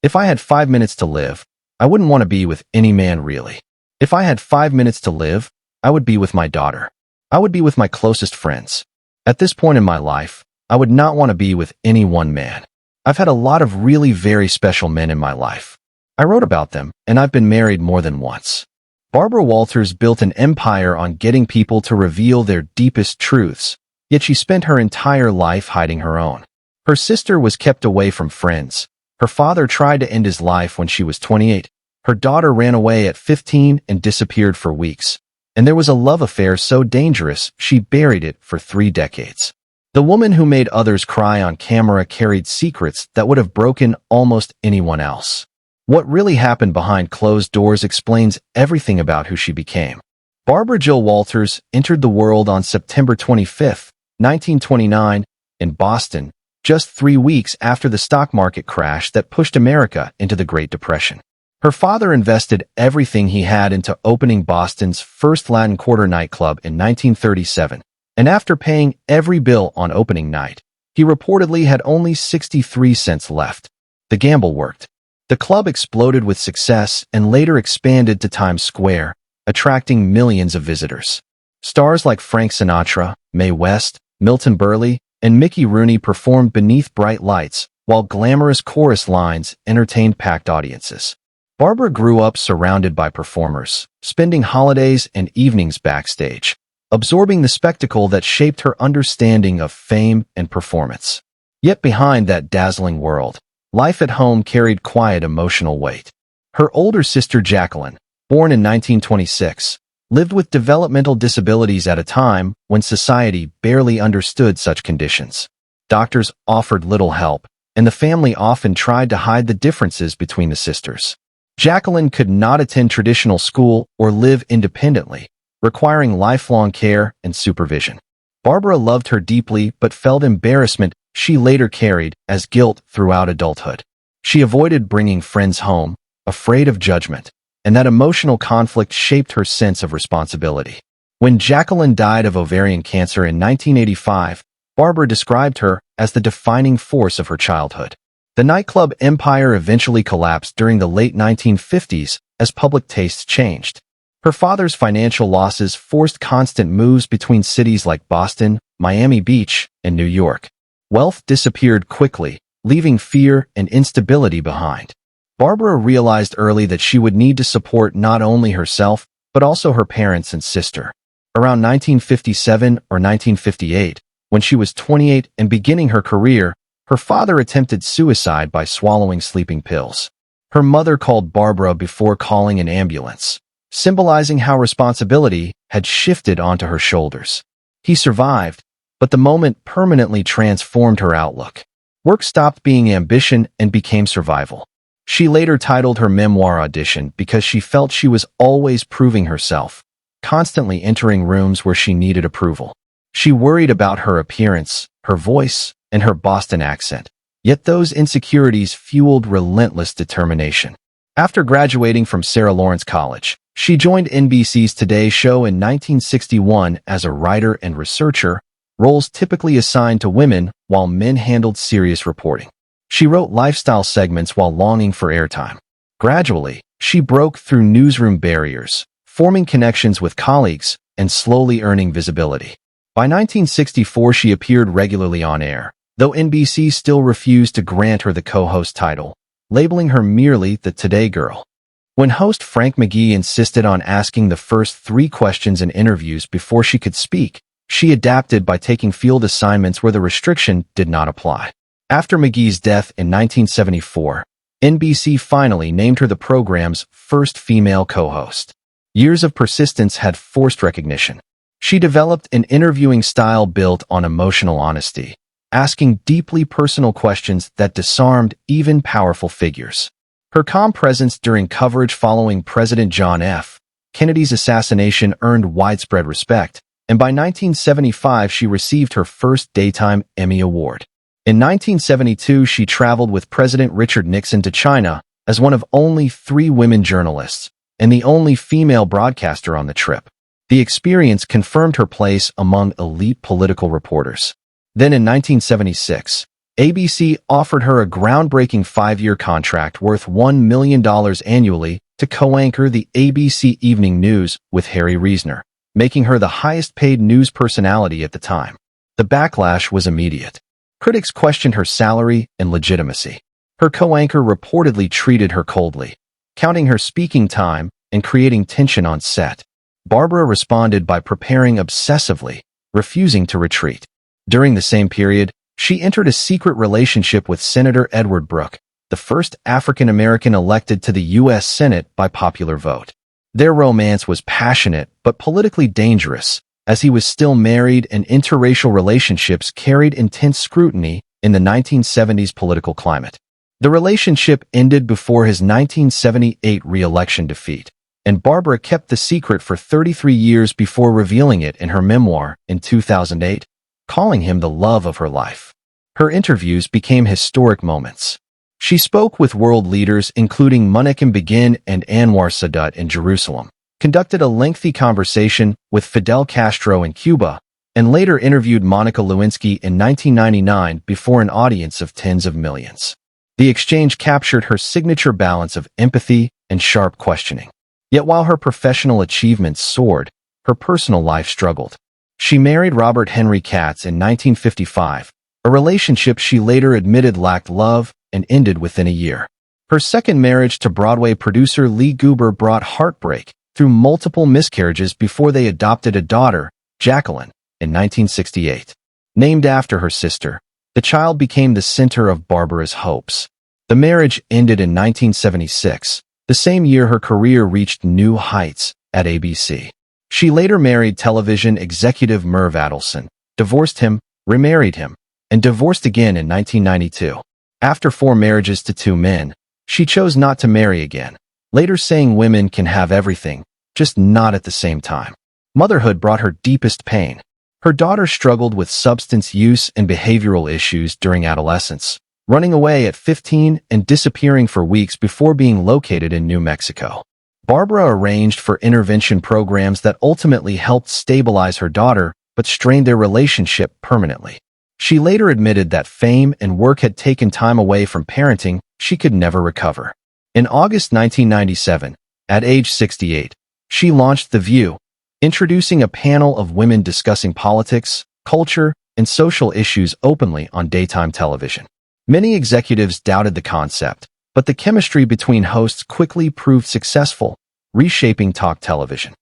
If I had 5 minutes to live, I wouldn't want to be with any man really. If I had 5 minutes to live, I would be with my daughter. I would be with my closest friends. At this point in my life, I would not want to be with any one man. I've had a lot of really very special men in my life. I wrote about them, and I've been married more than once. Barbara Walters built an empire on getting people to reveal their deepest truths, yet she spent her entire life hiding her own. Her sister was kept away from friends. Her father tried to end his life when she was 28. Her daughter ran away at 15 and disappeared for weeks. And there was a love affair so dangerous she buried it for 3 decades. The woman who made others cry on camera carried secrets that would have broken almost anyone else. What really happened behind closed doors explains everything about who she became. Barbara Jill Walters entered the world on September 25, 1929, in Boston, just 3 weeks after the stock market crash that pushed America into the Great Depression. Her father invested everything he had into opening Boston's first Latin Quarter nightclub in 1937, and after paying every bill on opening night, he reportedly had only 63 cents left. The gamble worked. The club exploded with success and later expanded to Times Square, attracting millions of visitors. Stars like Frank Sinatra, Mae West, Milton Berle, and Mickey Rooney performed beneath bright lights, while glamorous chorus lines entertained packed audiences. Barbara grew up surrounded by performers, spending holidays and evenings backstage, absorbing the spectacle that shaped her understanding of fame and performance. Yet behind that dazzling world, life at home carried quiet emotional weight. Her older sister Jacqueline, born in 1926, lived with developmental disabilities at a time when society barely understood such conditions. Doctors offered little help, and the family often tried to hide the differences between the sisters. Jacqueline could not attend traditional school or live independently, requiring lifelong care and supervision. Barbara loved her deeply but felt embarrassment she later carried as guilt throughout adulthood. She avoided bringing friends home, afraid of judgment, and that emotional conflict shaped her sense of responsibility. When Jacqueline died of ovarian cancer in 1985, Barbara described her as the defining force of her childhood. The nightclub empire eventually collapsed during the late 1950s as public tastes changed. Her father's financial losses forced constant moves between cities like Boston, Miami Beach, and New York. Wealth disappeared quickly, leaving fear and instability behind. Barbara realized early that she would need to support not only herself, but also her parents and sister. Around 1957 or 1958, when she was 28 and beginning her career, her father attempted suicide by swallowing sleeping pills. Her mother called Barbara before calling an ambulance, symbolizing how responsibility had shifted onto her shoulders. He survived, but the moment permanently transformed her outlook. Work stopped being ambition and became survival. She later titled her memoir Audition because she felt she was always proving herself, constantly entering rooms where she needed approval. She worried about her appearance, her voice, and her Boston accent. Yet those insecurities fueled relentless determination. After graduating from Sarah Lawrence College, she joined NBC's Today Show in 1961 as a writer and researcher, roles typically assigned to women while men handled serious reporting. She wrote lifestyle segments while longing for airtime. Gradually, she broke through newsroom barriers, forming connections with colleagues and slowly earning visibility. By 1964, she appeared regularly on air, though NBC still refused to grant her the co-host title, labeling her merely the Today Girl. When host Frank McGee insisted on asking the first 3 questions in interviews before she could speak, she adapted by taking field assignments where the restriction did not apply. After McGee's death in 1974, NBC finally named her the program's first female co-host. Years of persistence had forced recognition. She developed an interviewing style built on emotional honesty, asking deeply personal questions that disarmed even powerful figures. Her calm presence during coverage following President John F. Kennedy's assassination earned widespread respect, and by 1975 she received her first Daytime Emmy Award. In 1972, she traveled with President Richard Nixon to China as one of only 3 women journalists, and the only female broadcaster on the trip. The experience confirmed her place among elite political reporters. Then in 1976, ABC offered her a groundbreaking 5-year contract worth $1 million annually to co-anchor the ABC Evening News with Harry Reasoner, making her the highest-paid news personality at the time. The backlash was immediate. Critics questioned her salary and legitimacy. Her co-anchor reportedly treated her coldly, counting her speaking time and creating tension on set. Barbara responded by preparing obsessively, refusing to retreat. During the same period, she entered a secret relationship with Senator Edward Brooke, the first African-American elected to the U.S. Senate by popular vote. Their romance was passionate but politically dangerous, as he was still married and interracial relationships carried intense scrutiny in the 1970s political climate. The relationship ended before his 1978 re-election defeat, and Barbara kept the secret for 33 years before revealing it in her memoir in 2008, calling him the love of her life. Her interviews became historic moments. She spoke with world leaders including Menachem Begin and Anwar Sadat in Jerusalem, conducted a lengthy conversation with Fidel Castro in Cuba, and later interviewed Monica Lewinsky in 1999 before an audience of tens of millions. The exchange captured her signature balance of empathy and sharp questioning. Yet while her professional achievements soared, her personal life struggled. She married Robert Henry Katz in 1955, a relationship she later admitted lacked love and ended within a year. Her second marriage to Broadway producer Lee Goober brought heartbreak through multiple miscarriages before they adopted a daughter, Jacqueline, in 1968. Named after her sister, the child became the center of Barbara's hopes. The marriage ended in 1976, the same year her career reached new heights at ABC. She later married television executive Merv Adelson, divorced him, remarried him, and divorced again in 1992. After 4 marriages to 2 men, she chose not to marry again, later saying women can have everything, just not at the same time. Motherhood brought her deepest pain. Her daughter struggled with substance use and behavioral issues during adolescence, running away at 15 and disappearing for weeks before being located in New Mexico. Barbara arranged for intervention programs that ultimately helped stabilize her daughter but strained their relationship permanently. She later admitted that fame and work had taken time away from parenting she could never recover. In August 1997, at age 68, she launched The View, introducing a panel of women discussing politics, culture, and social issues openly on daytime television. Many executives doubted the concept, but the chemistry between hosts quickly proved successful, reshaping talk television.